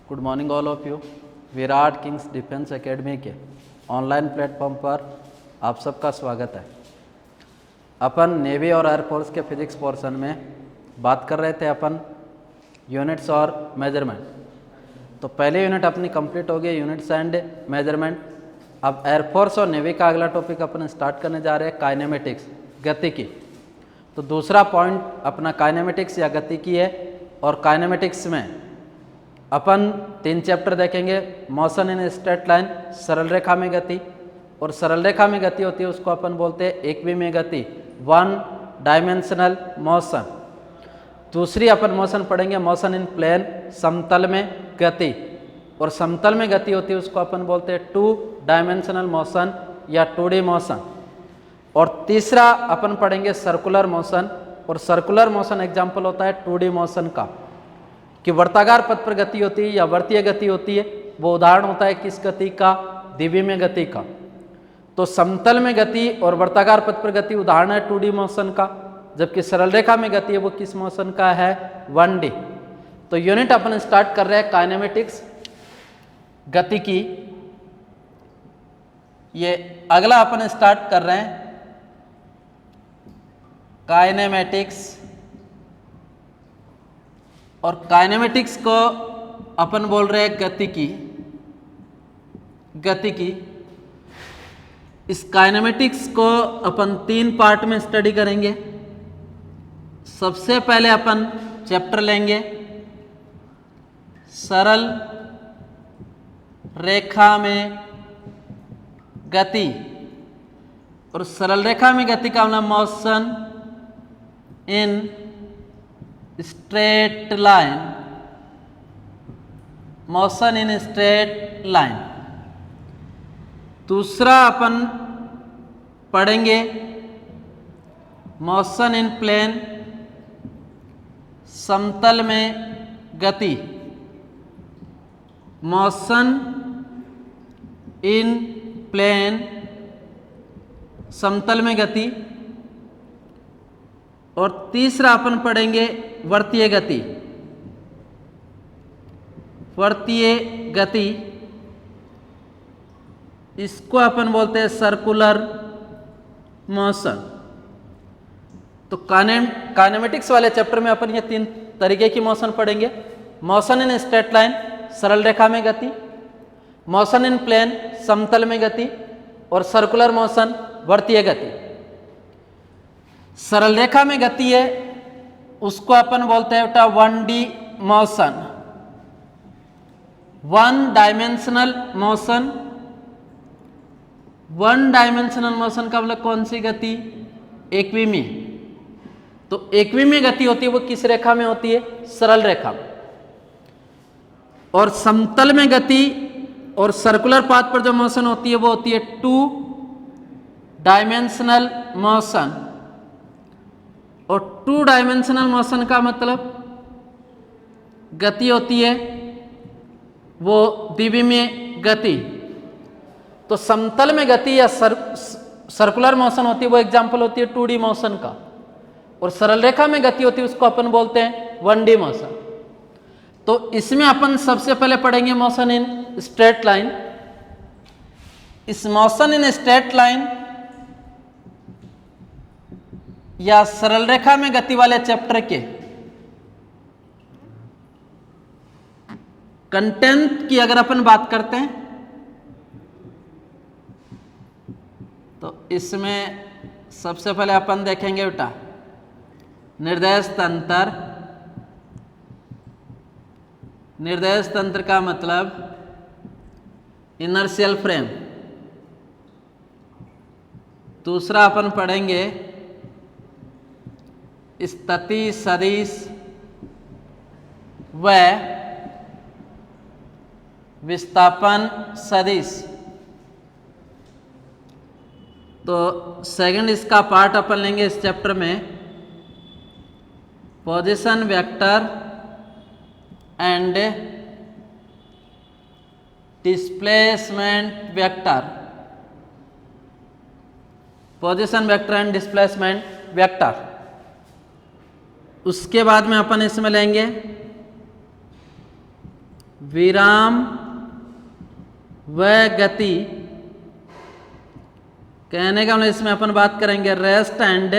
Good morning all of you. Virat Kings defence academy के online platform पर आप सबका स्वागत है। अपन नेवी और एयरफोर्स के फिजिक्स पोर्शन में बात कर रहे थे अपन यूनिट्स और मेजरमेंट। तो पहले यूनिट अपनी कंप्लीट हो गई, यूनिट्स एंड मेजरमेंट। अब एयरफोर्स और नेवी का अगला टॉपिक अपन स्टार्ट करने जा रहे हैं, काइनेमेटिक्स, गतिकी। तो दूसरा पॉइंट अपना काइनेमेटिक्स या गतिकी है। और काइनेमेटिक्स में अपन 3 चैप्टर देखेंगे, मोशन इन स्ट्रेट लाइन, सरल रेखा में गति। और सरल रेखा में गति होती है उसको अपन बोलते हैं एकविमीय गति, 1 डायमेंशनल मोशन। दूसरी अपन मोशन पढ़ेंगे मोशन इन प्लेन, समतल में गति। और समतल में गति होती है उसको अपन बोलते हैं 2 डायमेंशनल मोशन या 2D मोशन। और तीसरा अपन पढ़ेंगे सर्कुलर मोशन। और सर्कुलर मोशन एग्जाम्पल होता है 2D मोशन का, कि वर्ताकार पथ पर गति होती है या वर्तीय गति होती है। वो उदाहरण होता है किस गति का? द्विविमीय गति का। तो समतल में गति और वर्ताकार पथ पर गति उदाहरण है 2D मोशन का, जबकि सरल रेखा में गति है वो किस मोशन का है? 1D। तो यूनिट अपन स्टार्ट कर रहे हैं काइनेमेटिक्स, गति की। ये अगला अपन स्टार्ट कर रहे हैं काइनेमेटिक्स। और काइनेमेटिक्स को अपन बोल रहे हैं गतिकी। गतिकी, इस काइनेमेटिक्स को अपन 3 पार्ट में स्टडी करेंगे। सबसे पहले अपन चैप्टर लेंगे सरल रेखा में गति। और सरल रेखा में गति का मतलब motion in straight line, motion in straight line. दूसरा अपन पढ़ेंगे मोशन इन प्लेन, समतल में गति। मोशन इन प्लेन, समतल में गति। और तीसरा अपन पढ़ेंगे वर्तीय गति। वर्तीय गति, इसको अपन बोलते हैं सर्कुलर मोशन। तो काइनेमेटिक्स वाले चैप्टर में अपन ये 3 तरीके की मोशन पढ़ेंगे। मोशन इन स्ट्रेट लाइन, सरल रेखा में गति। मोशन इन प्लेन, समतल में गति। और सर्कुलर मोशन, वर्तीय गति। सरल रेखा में गति है उसको अपन बोलते हैं बेटा 1D motion, 1 dimensional motion. 1 dimensional motion का मतलब कौन सी गति? एकविमीय। तो एकविमीय गति होती है वो किस रेखा में होती है? सरल रेखा में। और समतल में गति और सर्कुलर पाथ पर जो मोशन होती है वो होती है 2 डायमेंशनल मोशन। और 2 डायमेंशनल मोशन का मतलब गति होती है वो द्विविमीय गति। तो समतल में गति या सर्कुलर मोशन होती है वो एग्जाम्पल होती है 2D मोशन का। और सरल रेखा में गति होती है उसको अपन बोलते हैं 1D मोशन। तो इसमें अपन सबसे पहले पढ़ेंगे मोशन इन स्ट्रेट लाइन। इस मोशन इन स्ट्रेट लाइन या सरल रेखा में गति वाले चैप्टर के कंटेंट की अगर अपन बात करते हैं तो इसमें सबसे पहले अपन देखेंगे बेटा निर्देश तंत्र। निर्देश तंत्र का मतलब इनर्शियल फ्रेम। दूसरा अपन पढ़ेंगे स्थिति सदिश व विस्थापन सदिश। तो सेकंड इसका पार्ट अपन लेंगे इस चैप्टर में position vector and displacement vector. Position vector and displacement vector. उसके बाद में अपन इसमें लेंगे विराम व गति, कहने का मतलब इसमें अपन बात करेंगे रेस्ट एंड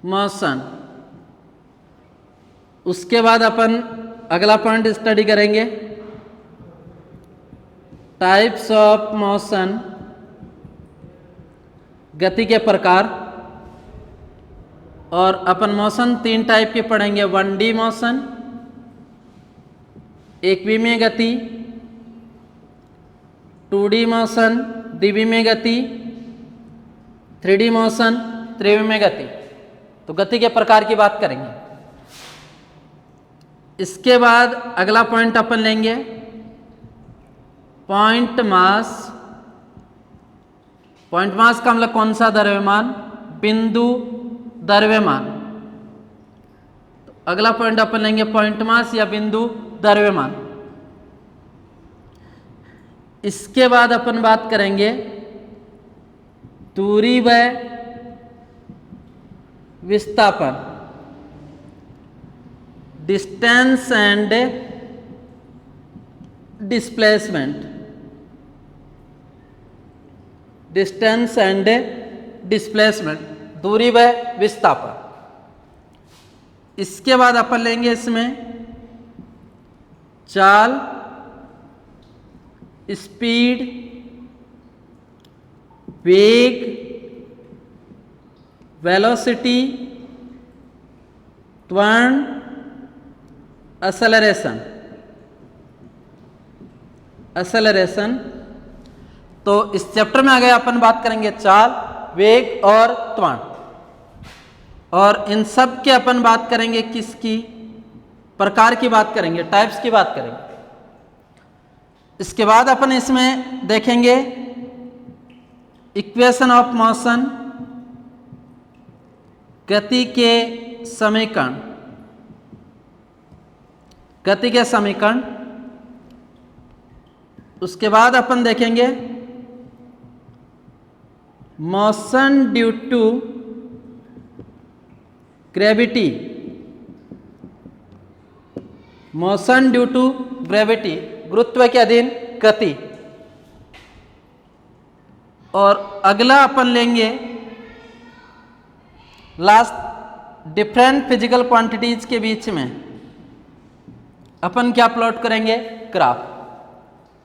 मोशन। उसके बाद अपन अगला पॉइंट स्टडी करेंगे टाइप्स ऑफ मोशन, गति के प्रकार। और अपन मोशन 3 टाइप के पढ़ेंगे, 1D मोशन, एकविमीय गति, 2D मोशन, द्विविमीय गति, 3D मोशन, त्रिविमीय गति। तो गति के प्रकार की बात करेंगे। इसके बाद अगला पॉइंट अपन लेंगे पॉइंट मास। पॉइंट मास का मतलब कौन सा द्रव्यमान? बिंदु द्रव्यमान। तो अगला पॉइंट अपन लेंगे पॉइंट मास या बिंदु द्रव्यमान। इसके बाद अपन बात करेंगे दूरी व विस्थापन, distance and displacement, distance and displacement, दूरी व विस्थापन। इसके बाद अपन लेंगे इसमें चाल, स्पीड, वेग, वेलोसिटी, त्वरण, एक्सेलरेशन। एक्सेलरेशन। तो इस चैप्टर में आगे अपन बात करेंगे चाल, वेग और त्वरण। और इन सब के अपन बात करेंगे किसकी? प्रकार की बात करेंगे, टाइप्स की बात करेंगे। इसके बाद अपन इसमें देखेंगे इक्वेशन ऑफ मोशन, गति के समीकरण, गति के समीकरण। उसके बाद अपन देखेंगे motion due to gravity, motion due to gravity, गुरुत्व के अधीन गति। और अगला अपन लेंगे लास्ट डिफरेंट फिजिकल क्वांटिटीज के बीच में अपन क्या प्लॉट करेंगे? ग्राफ।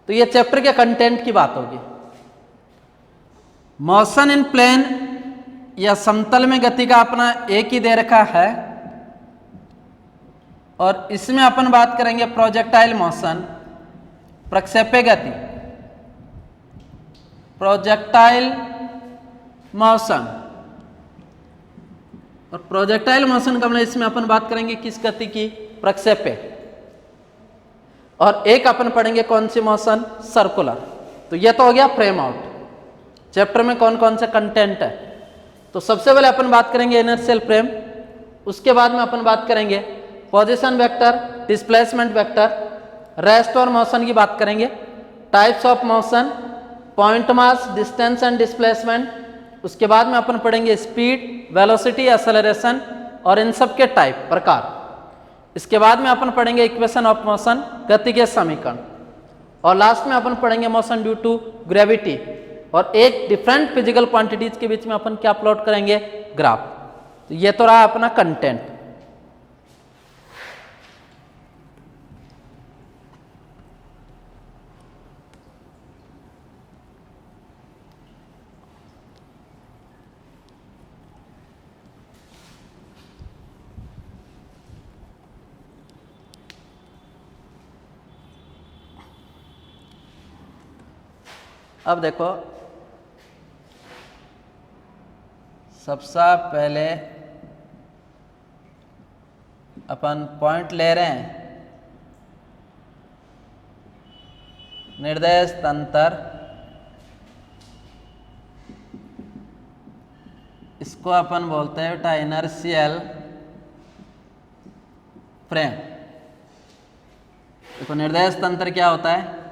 तो ये चैप्टर के कंटेंट की बात होगी। मोशन इन प्लेन या समतल में गति का अपना एक ही दे रखा है। और इसमें अपन बात करेंगे प्रोजेक्टाइल मोशन, प्रक्षेप्य गति, प्रोजेक्टाइल मोशन। और प्रोजेक्टाइल मोशन का मतलब इसमें अपन बात करेंगे किस गति की? प्रक्षेप्य। और एक अपन पढ़ेंगे कौन सी मोशन? सर्कुलर। तो ये तो हो गया फ्रेम आउट, चैप्टर में कौन कौन से कंटेंट है। तो सबसे पहले अपन बात करेंगे इनर्शियल फ्रेम। उसके बाद में अपन बात करेंगे position vector, displacement vector, rest और मोशन की बात करेंगे, types of motion, point mass, distance and displacement. उसके बाद में अपन पढ़ेंगे स्पीड, वेलोसिटी, एक्सेलरेशन और इन सब के टाइप, प्रकार। इसके बाद में अपन पढ़ेंगे इक्वेशन ऑफ मोशन, गति के समीकरण। और लास्ट में अपन पढ़ेंगे मोशन ड्यू टू ग्रेविटी। और एक डिफरेंट फिजिकल क्वांटिटीज के बीच में अपन क्या प्लॉट करेंगे? ग्राफ। तो ये तो रहा अपना कंटेंट। अब देखो, सबसे पहले अपन पॉइंट ले रहे हैं निर्देश तंत्र। इसको अपन बोलते हैं बेटा इनर्शियल फ्रेम। देखो निर्देश तंत्र क्या होता है?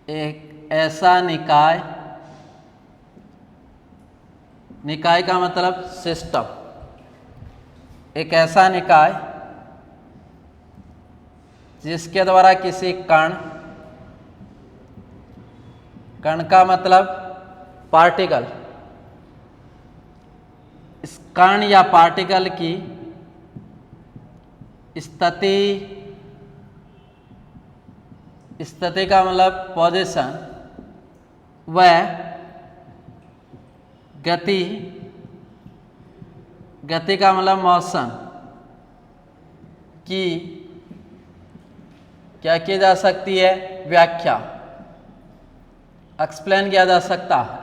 एक ऐसा निकाय, निकाय का मतलब सिस्टम, एक ऐसा निकाय जिसके द्वारा किसी कण का मतलब पार्टिकल, इस कण या पार्टिकल की स्थिति का मतलब पोजीशन व गति का मतलब मोशन की क्या की जा सकती है, व्याख्या, एक्सप्लेन किया जा सकता है।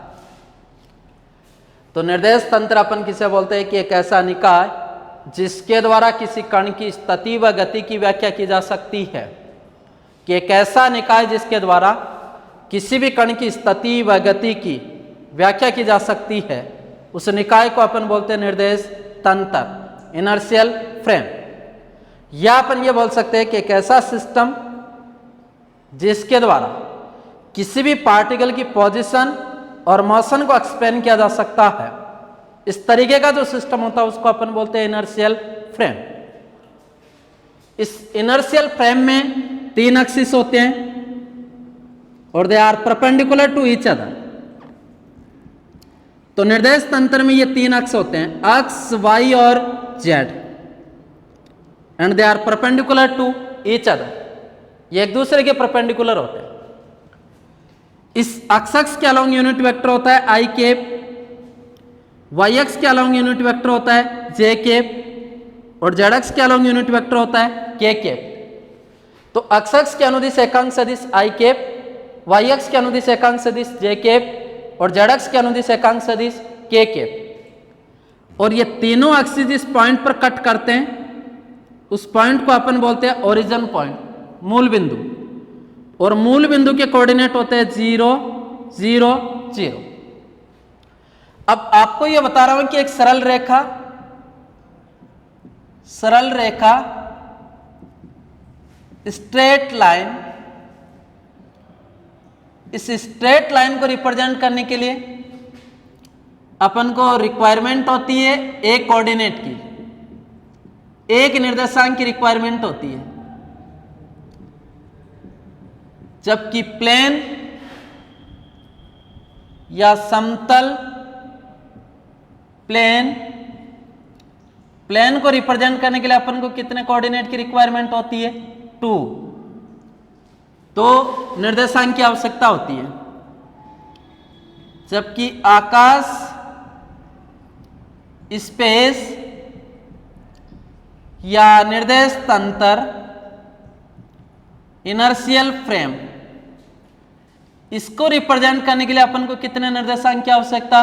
तो निर्देश तंत्र अपन किसे बोलते हैं कि एक ऐसा निकाय जिसके द्वारा किसी कण की स्थिति व गति की व्याख्या की जा सकती है, कि एक ऐसा निकाय जिसके द्वारा किसी भी कण की स्थिति व गति की व्याख्या की जा सकती है, उस निकाय को अपन बोलते हैं निर्देश तंत्र, इनर्शियल फ्रेम। या अपन ये बोल सकते हैं कि एक ऐसा सिस्टम जिसके द्वारा किसी भी पार्टिकल की पोजीशन और मोशन को एक्सप्लेन किया जा सकता है, इस तरीके का जो सिस्टम होता है उसको अपन बोलते हैं इनर्शियल फ्रेम। इस इनर्शियल फ्रेम में 3 एक्सिस होते हैं और they are perpendicular to each other. तो निर्देश तंत्र में ये 3 अक्ष होते हैं, अक्ष, वाई और z, and they are perpendicular to each other. ये एक दूसरे के परपेंडिकुलर होते हैं। इस एक्स के अलोंग यूनिट वेक्टर होता है आई कैप, वाई एक्स के अलोंग यूनिट वेक्टर होता है जे कैप, और जेड एक्स के अलोंग यूनिट वेक्टर होता है के कैप। तो एक्स के अनुदिश एकांक सदिश आई कैप, वाई एक्स के अनुदिश एकांक सदिश जे कैप, और जेड एक्स के अनुदिश एकांक सदिश के कैप। और ये तीनों एक्सिस जिस पॉइंट पर कट करते हैं उस पॉइंट को अपन बोलते हैं ओरिजिन पॉइंट, मूल बिंदु। और मूल बिंदु के कोऑर्डिनेट होते हैं 0, 0, 0। अब आपको यह बता रहा हूं कि एक सरल रेखा स्ट्रेट लाइन, इस स्ट्रेट लाइन को रिप्रेजेंट करने के लिए अपन को रिक्वायरमेंट होती है एक कोऑर्डिनेट की, एक निर्देशांक की रिक्वायरमेंट होती है। जबकि प्लेन या समतल प्लेन को रिप्रेजेंट करने के लिए अपन को कितने कोऑर्डिनेट की रिक्वायरमेंट होती है, 2। तो निर्देशांक की आवश्यकता होती है। जबकि आकाश, स्पेस या निर्देश तंत्र, इनर्शियल फ्रेम, इसको रिप्रेजेंट करने के लिए अपन को कितने निर्देशांक की आवश्यकता,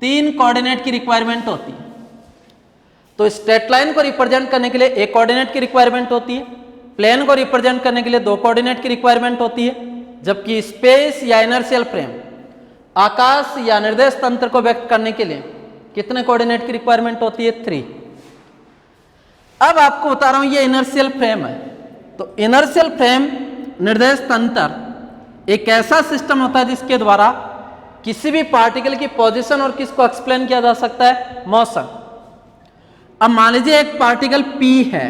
3 कोऑर्डिनेट की रिक्वायरमेंट होती है। तो स्ट्रेट लाइन को रिप्रेजेंट करने के लिए एक कोऑर्डिनेट की रिक्वायरमेंट होती है, प्लेन को रिप्रेजेंट करने के लिए 2 कोऑर्डिनेट की रिक्वायरमेंट होती है, जबकि स्पेस या इनर्शियल फ्रेम, आकाश या निर्देश तंत्र को व्यक्त करने के लिए कितने कोऑर्डिनेट की रिक्वायरमेंट होती है, 3। अब आपको बता रहा हूं ये इनर्शियल फ्रेम है। तो इनर्शियल फ्रेम, निर्देश तंत्र एक ऐसा सिस्टम होता है जिसके द्वारा किसी भी पार्टिकल की पोजीशन और किसको एक्सप्लेन किया जा सकता है, मोशन। अब मान लीजिए एक पार्टिकल P है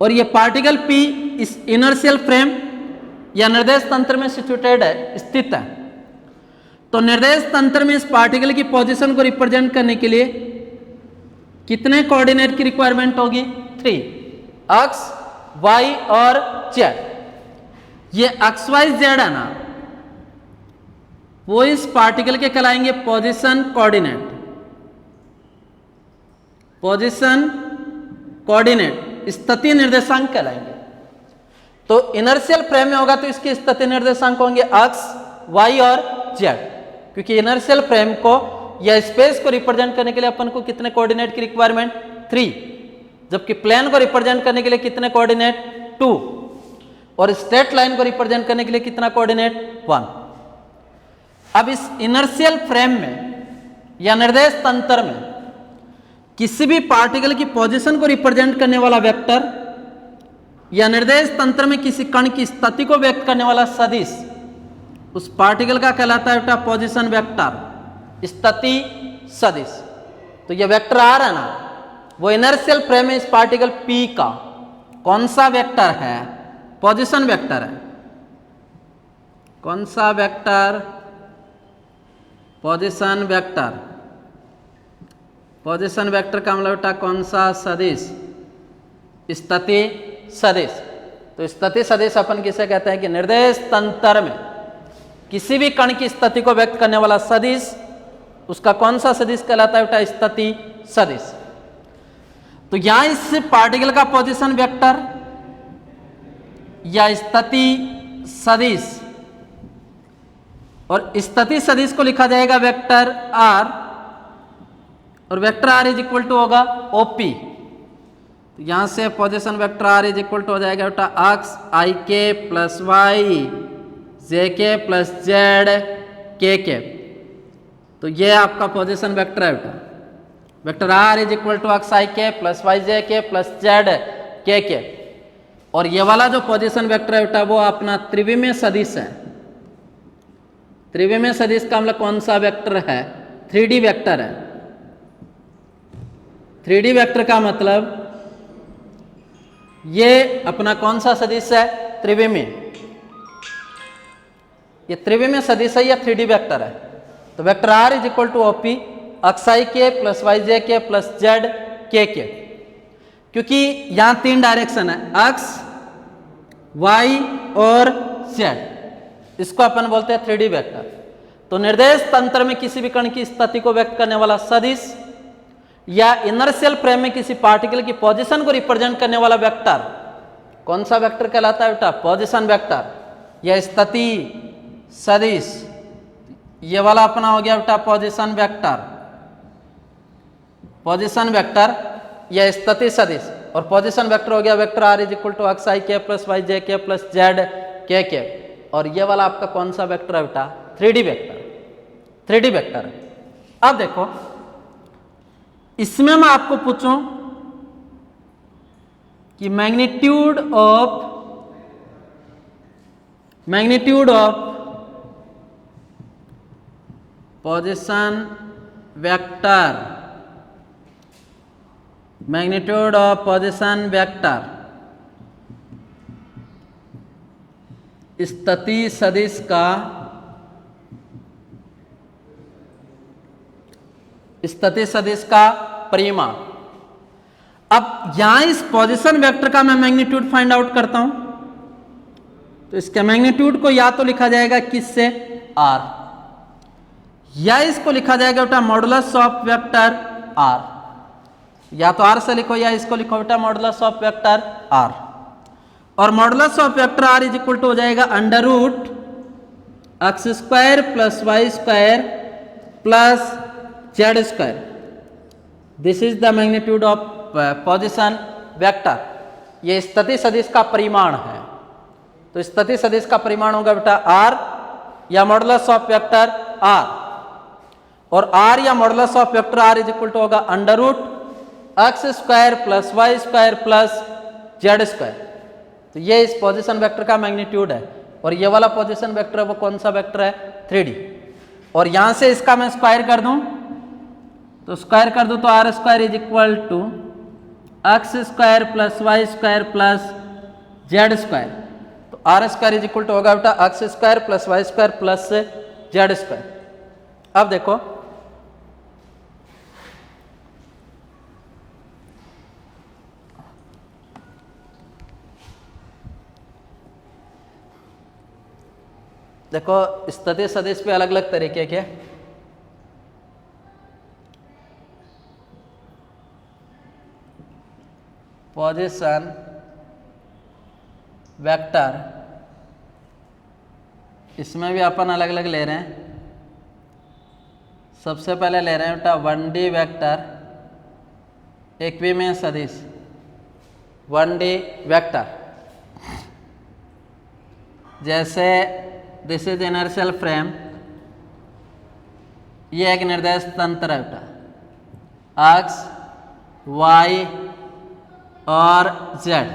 और ये पार्टिकल P इस इनर्शियल फ्रेम या निर्देश तंत्र में सिचुएटेड है, स्थित है। तो निर्देश तंत्र में इस पार्टिकल की पोजीशन को रिप्रेजेंट करने के लिए कितने कोऑर्डिनेट की रिक्वायरमेंट होगी, 3, एक्स, वाई और जेड। ये एक्स, वाई, जेड है ना, वो इस पार्टिकल के कहलाएंगे पोजीशन कोऑर्डिनेट, स्थिति निर्देशांक कहलाएंगे। तो इनर्शियल फ्रेम में होगा तो इसके स्थिति निर्देशांक होंगे एक्स, वाई और जेड, क्योंकि इनर्शियल फ्रेम को या स्पेस को रिप्रेजेंट करने के लिए अपन को कितने कोऑर्डिनेट की रिक्वायरमेंट, 3। जबकि प्लेन को रिप्रेजेंट करने के लिए कितने कोऑर्डिनेट, 2। और स्ट्रेट लाइन को रिप्रेजेंट करने के लिए कितना कोऑर्डिनेट, 1। अब इस इनर्शियल फ्रेम में या निर्देश तंत्र में किसी भी पार्टिकल की पोजीशन को रिप्रेजेंट करने वाला वेक्टर या निर्देश तंत्र में किसी कण की स्थिति को व्यक्त करने वाला सदिश उस पार्टिकल का कहलाता है बेटा पोजीशन वेक्टर, स्थिति सदिश। तो ये वेक्टर आर है ना, वो इनर्शियल फ्रेम में इस पार्टिकल p का कौन सा वेक्टर है, पोजीशन वेक्टर है। कौन सा vector, position vector. Position vector का मतलब बेटा कौन सा सदिश, स्थिति सदिश। तो स्थिति सदिश अपन किसे कहते हैं कि निर्देश तंत्र में किसी भी कण की स्थिति को व्यक्त करने वाला सदिश, उसका कौन सा सदिश कहलाता है बेटा, स्थिति सदिश। तो यहां इस पार्टिकल का पोजीशन वेक्टर या स्थिति सदिश, और स्थिति सदिश को लिखा जाएगा वेक्टर r, और vector r is equal to होगा OP। तो यहां से position vector r is equal to हो जाएगा बेटा x ik plus y jk plus z kk। तो ये आपका पोजीशन वेक्टर है बेटा, vector r is equal to x ik plus y jk plus z kk। और ये वाला जो पोजीशन वेक्टर है बेटा वो अपना त्रिविमीय सदिश है। त्रिविमीय सदिश का मतलब कौन सा वेक्टर है, 3D वेक्टर है। 3D वेक्टर का मतलब ये अपना कौन सा सदिश है, त्रिविमीय। ये त्रिविमीय सदिश है या 3D वेक्टर है। तो vector r is equal to OP x ik plus y jk plus z kk। क्योंकि यहां 3 डायरेक्शन है, x y और z, इसको अपन बोलते हैं 3D वेक्टर। तो निर्देश तंत्र में किसी भी कण की स्थिति को व्यक्त करने वाला सदिश या इनर्शियल फ्रेम में किसी पार्टिकल की पोजीशन को रिप्रेजेंट करने वाला वेक्टर कौन सा वेक्टर कहलाता है बेटा, पोजीशन वेक्टर या स्थिति सदिश। ये वाला अपना हो गया बेटा पोजीशन वेक्टर, पोजीशन वेक्टर या स्थिति सदिश। और पोजीशन वेक्टर हो गया vector r is equal to x ik plus y jk plus z kk। और ये वाला आपका कौन सा वेक्टर है बेटा, 3D वेक्टर, 3D वेक्टर। अब देखो इसमें मैं आपको पूछूं कि magnitude of position vector, magnitude of position vector स्थिति सदिश का, स्थिति सदिश का परिमाण। अब यहां इस पोजीशन वेक्टर का मैं मैग्नीट्यूड फाइंड आउट करता हूं, तो इसके मैग्नीट्यूड को या तो लिखा जाएगा किससे, r, या इसको लिखा जाएगा बेटा मॉडुलस ऑफ वेक्टर r। या तो r से लिखो या इसको लिखो बेटा मॉडुलस ऑफ वेक्टर r। और modulus of vector r is equal to हो जाएगा under root x square plus y square plus z square. This is the magnitude of position vector. ये स्थिति सदिश का परिमाण है। तो स्थिति सदिश का परिमाण होगा बेटा r या मॉडुलस ऑफ वेक्टर r, और r या modulus of vector r is equal to होगा under root x square plus y square plus z square. तो ये इस पोजीशन वेक्टर का मैग्नीट्यूड है। और ये वाला पोजीशन वेक्टर है वो कौन सा वेक्टर है, 3D। और यहां से इसका मैं स्क्वायर कर दूं, तो स्क्वायर कर दूं तो r square is equal to x square plus y square plus z square. तो r square is equal to होगा बेटा x square plus y square plus z square. अब देखो देखो स्थिति सदिश पे अलग अलग तरीके के, पोजीशन वेक्टर, इसमें भी अपन अलग अलग ले रहे हैं। सबसे पहले ले रहे हैं बेटा 1D वेक्टर, इक्विमीय सदिश 1D वेक्टर। जैसे दिस इज इनर्शियल फ्रेम, ये एक निर्देश तंत्र है बेटा एक्स वाई और जेड।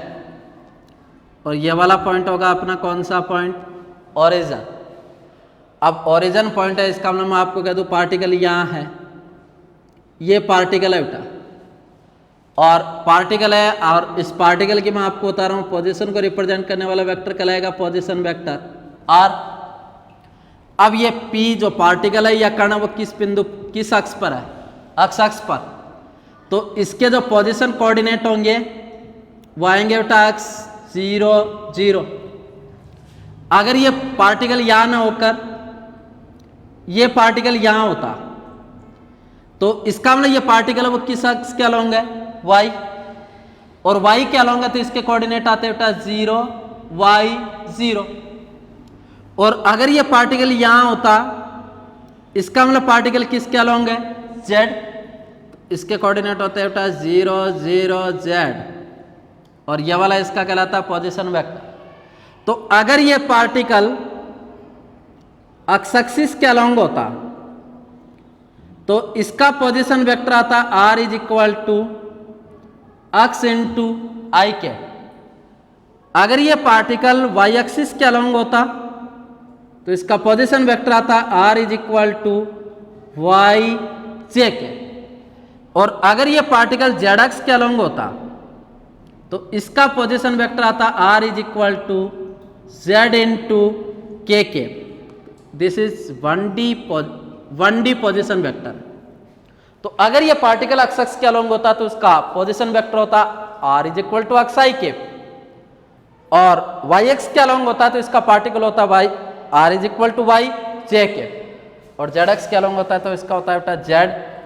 और ये वाला पॉइंट होगा अपना कौन सा पॉइंट, ओरिजिन। अब ओरिजिन पॉइंट है, इसका मतलब मैं आपको कह दूं पार्टिकल यहाँ है, ये पार्टिकल है बेटा। और पार्टिकल है, और इस पार्टिकल की मैं आपको बता रहा हूं पोजीशन को रिप्रेजेंट करने वाला वेक्टर कहलाएगा पोजीशन वेक्टर। और अब ये P जो पार्टिकल है या कण वो किस बिंदु किस अक्ष पर है, अक्ष पर, तो इसके जो पोजीशन कोऑर्डिनेट होंगे वो आएंगे बेटा अक्ष 0 0। अगर ये पार्टिकल यहां ना होकर ये पार्टिकल यहां होता तो इसका मतलब ये पार्टिकल है वो किस अक्ष के अलोंग है, y, और y के अलोंग है तो इसके कोऑर्डिनेट आते हैं बेटा 0 y 0। और अगर ये पार्टिकल यहां होता इसका मतलब पार्टिकल किसके अलोंग है, z, इसके कोऑर्डिनेट होते हैं बेटा 0 0 z, और ये वाला इसका कहलाता है पोजीशन वेक्टर। तो अगर ये पार्टिकल एक्स एक्सिस के अलोंग होता तो इसका पोजीशन वेक्टर आता r is equal to x into i के। अगर ये पार्टिकल y एक्सिस के अलोंग होता तो इसका पोजीशन वेक्टर आता r is equal to y j के। और अगर ये पार्टिकल z एक्स के अलोंग होता तो इसका पोजीशन वेक्टर आता r is equal to z into k के। This is 1D position vector. तो अगर ये पार्टिकल एक्स एक्स के अलोंग होता तो उसका पोजीशन वेक्टर होता r is equal to x i के, और y एक्स के अलोंग होता तो इसका पार्टिकल होता y r is equal to y j के, और z एक्स के अलोंग होता है तो इसका होता है बेटा z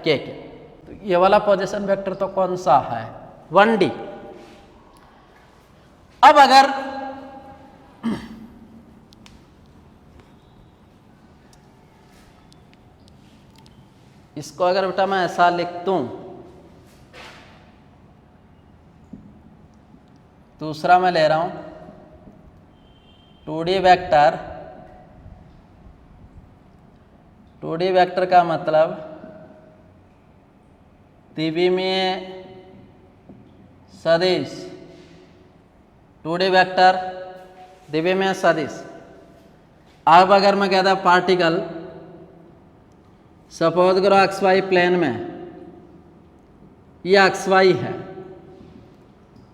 के। तो ये वाला पोजीशन वेक्टर तो कौन सा है, 1D। अब अगर इसको अगर बेटा मैं ऐसा लिख दूं, दूसरा मैं ले रहा हूं 2D वेक्टर। 2D वेक्टर का मतलब द्विमीय सदिश, 2D वेक्टर द्विमीय सदिश। अब अगर मैं कहता पार्टिकल सपोज करो एक्स वाई प्लेन में, ये एक्स वाई है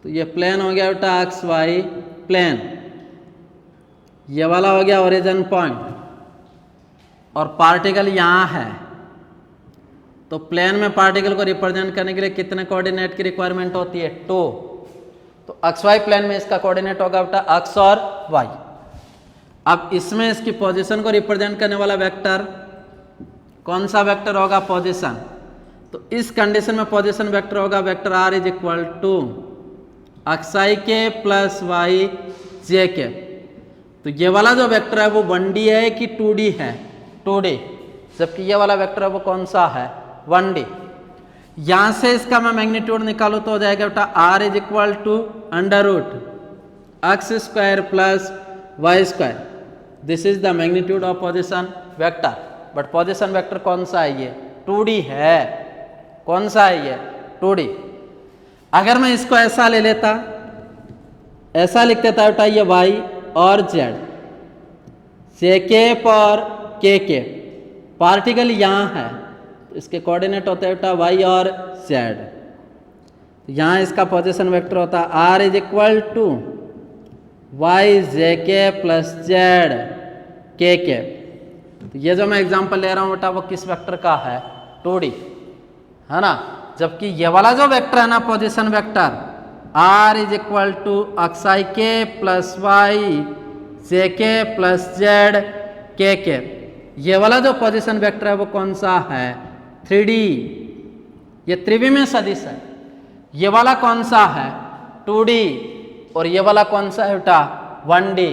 तो ये प्लेन हो गया बेटा एक्स वाई प्लेन, ये वाला हो गया ओरिजिन पॉइंट, और पार्टिकल यहाँ है। तो प्लेन में पार्टिकल को रिप्रेजेंट करने के लिए कितने कोऑर्डिनेट की रिक्वायरमेंट होती है, 2। तो एक्स वाई प्लेन में इसका कोऑर्डिनेट होगा बेटा एक्स और वाई। अब इसमें इसकी पोजीशन को रिप्रेजेंट करने वाला वेक्टर कौन सा वेक्टर होगा, पोजीशन। तो इस कंडीशन में पोजीशन वेक्टर होगा vector r is equal to x i के प्लस वाई जे के। तो ये वाला जो वेक्टर है वो 1D है कि 2D है, 2D, जबकि ये वाला वेक्टर है वो कौन सा है, 1D। यहां से इसका मैं मैग्नीट्यूड निकालू तो हो जाएगा बेटा r is equal to under root x square plus y square. This is the magnitude of position vector. But position vector कौन सा है, ये 2D है। कौन सा है ये, 2D। अगर मैं इसको ऐसा ले लेता, ऐसा लिख देता बेटा ये y और z, जे के और के के, पार्टिकल यहाँ है तो इसके कोऑर्डिनेट होते हैं बेटा y और z। यहाँ इसका पोजीशन वेक्टर होता है r is equal to y j k plus z के के। तो ये जो मैं एग्जांपल ले रहा हूँ बेटा वो किस वेक्टर का है, 2D, है ना। जबकि ये वाला जो वेक्टर है ना position vector r is equal to x i के प्लस वाई जे के प्लस z के के, ये वाला जो पोजीशन वेक्टर है वो कौन सा है, 3D। ये त्रिविमीय सदिश है। ये वाला कौन सा है, 2D, और ये वाला कौन सा है बेटा, 1D,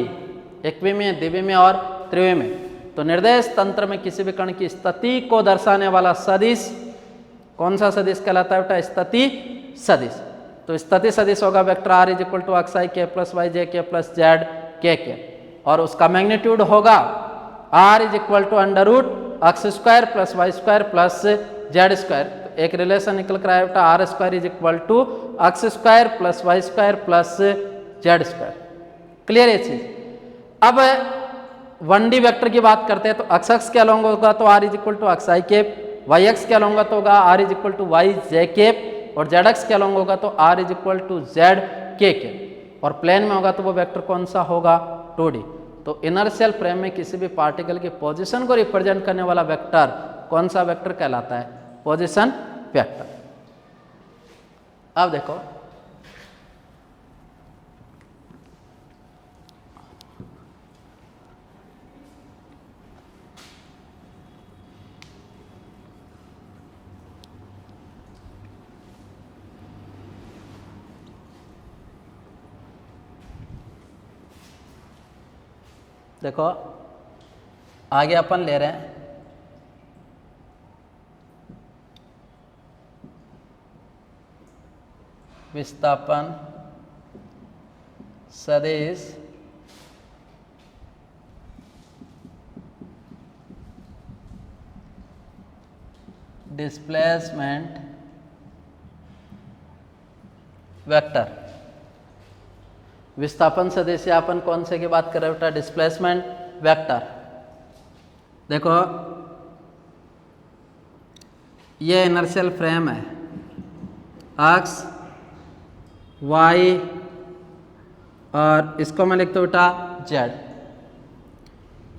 एकविमीय, द्विविमीय और त्रिविमीय। तो निर्देश तंत्र में किसी भी कण की स्थिति को दर्शाने वाला सदिश कौन सा सदिश कहलाता है बेटा, स्थिति सदिश। तो स्थिति सदिश होगा vector r is equal to x i के प्लस वाई जे के प्लस जेड के, और उसका मैग्नीट्यूड होगा r is equal to under root x square plus y square plus z square. तो एक रिलेशन निकल कर आया बेटा r square is equal to x square plus y square plus z square. Clear ये चीज। अब 1D वेक्टर की बात करते हैं तो एक्स एक्स के अलोंग होगा तो r is equal to x i cap, y axis के अलोंग तो होगा r is equal to y j cap, और जेड एक्स के अलॉन्ग होगा तो r is equal to z k, और प्लेन में होगा तो वो वेक्टर कौन सा होगा, 2D। तो इनर्शियल फ्रेम में किसी भी पार्टिकल की पोजीशन को रिप्रेजेंट करने वाला वेक्टर कौन सा वेक्टर कहलाता है, पोजीशन वेक्टर। अब देखो देखो आगे अपन ले रहे हैं विस्थापन सदिश डिस्प्लेसमेंट वेक्टर। विस्थापन सदिश से अपन कौन से की बात कर रहे हैं बेटा, डिस्प्लेसमेंट वेक्टर। देखो ये इनर्शियल फ्रेम है, एक्स वाई और इसको मैं लिखता हूँ बेटा जेड।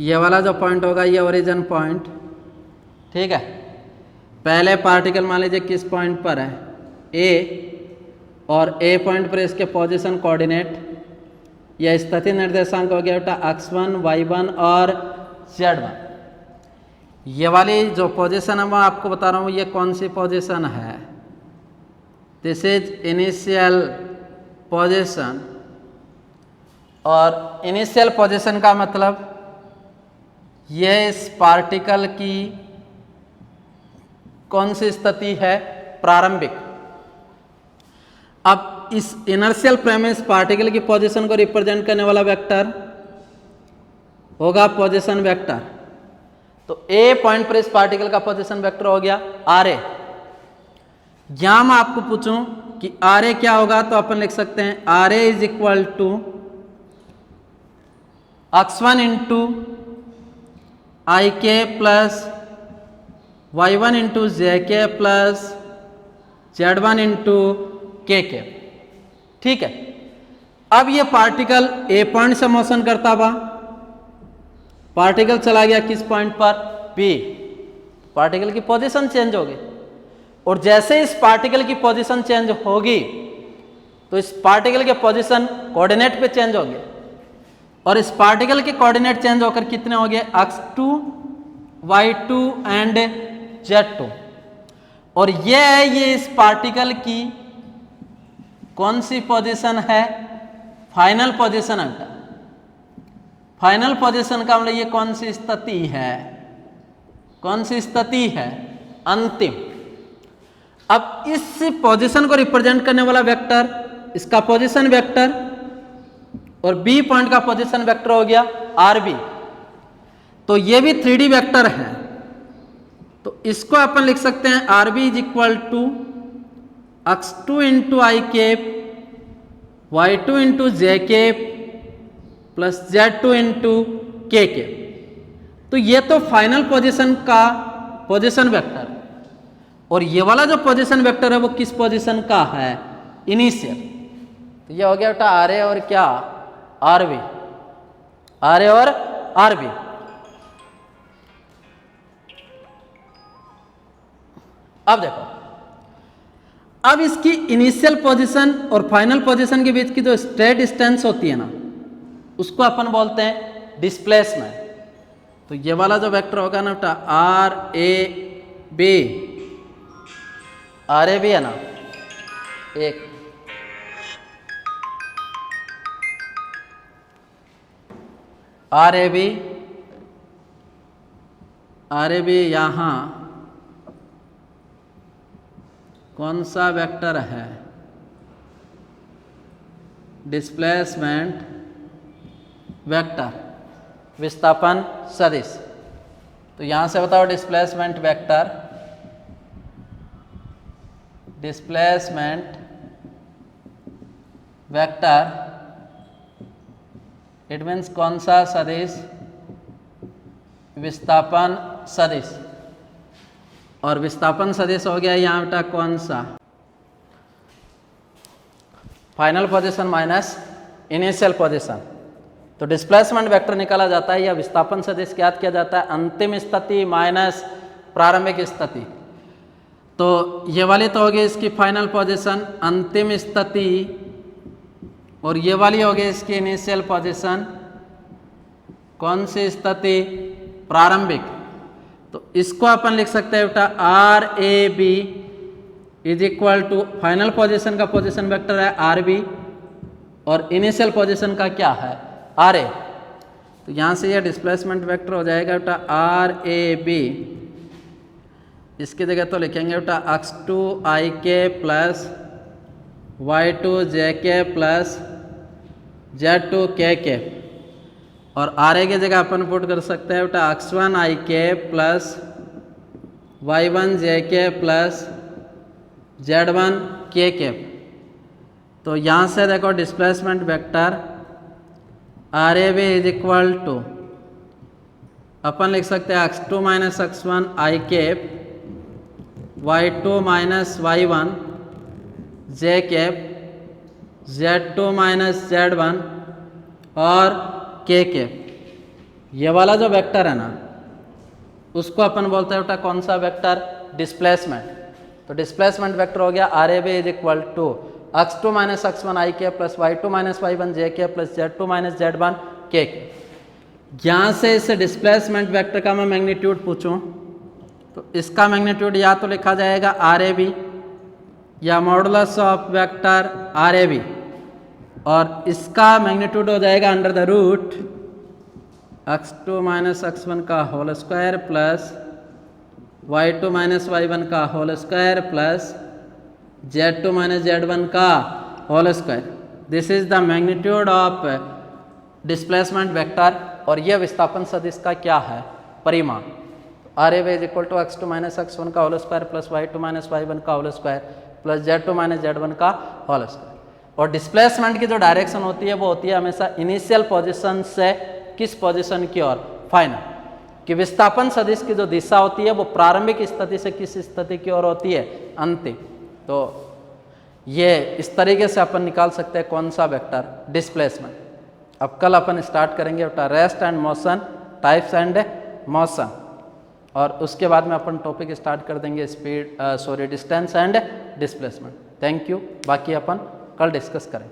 ये वाला जो पॉइंट होगा ये ओरिजिन पॉइंट, ठीक है। पहले पार्टिकल मान लीजिए किस पॉइंट पर है, ए, और ए पॉइंट पर इसके पोजीशन कोऑर्डिनेट या स्थिति निर्देशांक हो गया बेटा x1, y1 और z1। ये वाली जो पोजीशन है मैं आपको बता रहा हूँ ये कौन सी पोजीशन है, दिस इज इनिशियल पोजीशन। और इनिशियल पोजीशन का मतलब ये इस पार्टिकल की कौन सी स्थिति है, प्रारंभिक। अब इस इनर्शियल फ्रेम में इस पार्टिकल की पोजीशन को रिप्रेजेंट करने वाला वेक्टर होगा पोजीशन वेक्टर। तो ए पॉइंट पर इस पार्टिकल का पोजीशन वेक्टर हो गया आर ए। यहां मैं आपको पूछूं कि आर ए क्या होगा तो अपन लिख सकते हैं r a is equal to x1 into i के प्लस y1 इंटू जे के प्लस z1 इंटू के, ठीक है। अब ये पार्टिकल ए पॉइंट से मोशन करता हुआ पार्टिकल चला गया किस पॉइंट पर, बी। पार्टिकल की पोजीशन चेंज होगी, और जैसे इस पार्टिकल की पोजीशन चेंज होगी तो इस पार्टिकल के पोजीशन कोऑर्डिनेट पे चेंज होंगे, और इस पार्टिकल के कोऑर्डिनेट चेंज होकर कितने हो गए, x2, y2 एंड z2। और ये इस पार्टिकल की कौन सी पोजीशन है, फाइनल पोजीशन है। फाइनल पोजीशन का मतलब ये कौन सी स्थिति है, कौन सी स्थिति है, अंतिम। अब इस पोजीशन को रिप्रेजेंट करने वाला वेक्टर इसका पोजीशन वेक्टर, और बी पॉइंट का पोजीशन वेक्टर हो गया आर बी। तो ये भी 3D वेक्टर है, तो इसको अपन लिख सकते हैं r B is equal to x2 into i cap, y2 into j cap plus z2 into k cap. तो ये तो फाइनल पोजीशन का पोजीशन वेक्टर, और ये वाला जो पोजीशन वेक्टर है वो किस पोजीशन का है, इनिशियल। तो ये हो गया बेटा आर ए और क्या, आर बी, आर ए और आर बी। अब देखो, अब इसकी इनिशियल पोजीशन और फाइनल पोजीशन के बीच की जो स्ट्रेट डिस्टेंस होती है ना, उसको अपन बोलते हैं डिस्प्लेसमेंट। तो ये वाला जो वेक्टर होगा ना बेटा आर ए बी, आर ए बी है ना, एक आर ए बी, आर ए बी यहां कौन सा वेक्टर है, डिस्प्लेसमेंट वेक्टर, विस्थापन सदिश। तो यहां से बताओ displacement vector, displacement vector it means कौन सा सदिश, विस्थापन सदिश। और विस्थापन सदिश हो गया यहाँ बेटा कौन सा, final position minus initial position. तो डिस्प्लेसमेंट वेक्टर निकाला जाता है या विस्थापन सदिश ज्ञात किया जाता है अंतिम स्थिति माइनस प्रारंभिक स्थिति। तो ये वाली तो होगी इसकी फाइनल पोजीशन अंतिम स्थिति और ये वाली होगी इसकी इनिशियल पोजीशन कौन सी स्थिति प्रारंभिक। तो इसको अपन लिख सकते हैं बेटा r A B is equal to final position का पोजीशन वेक्टर है आर बी और इनिशियल पोजीशन का क्या है आर ए। तो यहाँ से ये डिस्प्लेसमेंट वेक्टर हो जाएगा बेटा आर ए बी, इसकी जगह तो लिखेंगे बेटा x2 i k plus y2 j k plus z2 k k और आर ए की जगह अपन पुट कर सकते हैं बेटा x1 i k plus y1 j k plus z1 k k। तो यहाँ से देखो displacement vector r A B is equal to अपन लिख सकते हैं x2 minus x1 i k y2 minus y1 j cap z2 minus z1 और k cap. ये वाला जो वेक्टर है ना उसको अपन बोलते हैं बेटा कौन सा वेक्टर डिस्प्लेसमेंट। तो डिस्प्लेसमेंट वेक्टर हो गया r A B is equal to x2 minus x1 i k plus y2 minus y1 j k plus z2 minus z1 k के। यहाँ से इस डिस्प्लेसमेंट वेक्टर का मैं मैग्नीट्यूड पूछूं तो इसका मैग्नीट्यूड या तो लिखा जाएगा आर ए बी या modulus of vector r A B और इसका मैग्नीट्यूड हो जाएगा under the root x2 minus x1 का whole square plus y2 minus y1 का whole square plus z2 minus z1 का whole square. This is the magnitude of displacement vector और यह विस्थापन सदिश का क्या है परिमाण। R A B is equal to x2 minus x1 का whole square plus y2 minus y1 का whole square plus z2 minus z1 का होल स्क्वायर। और डिस्प्लेसमेंट की जो डायरेक्शन होती है वो होती है हमेशा इनिशियल पोजीशन से किस पोजीशन की ओर फाइनल, कि विस्थापन सदिश की जो दिशा होती है वो प्रारंभिक स्थिति से किस स्थिति की ओर होती है अंतिम। तो ये इस तरीके से अपन निकाल सकते हैं कौन सा वेक्टर डिस्प्लेसमेंट। अब कल अपन स्टार्ट करेंगे बेटा rest and motion types and motion और उसके बाद में अपन टॉपिक स्टार्ट कर देंगे distance and displacement. Thank you, बाकी अपन कल डिस्कस करें।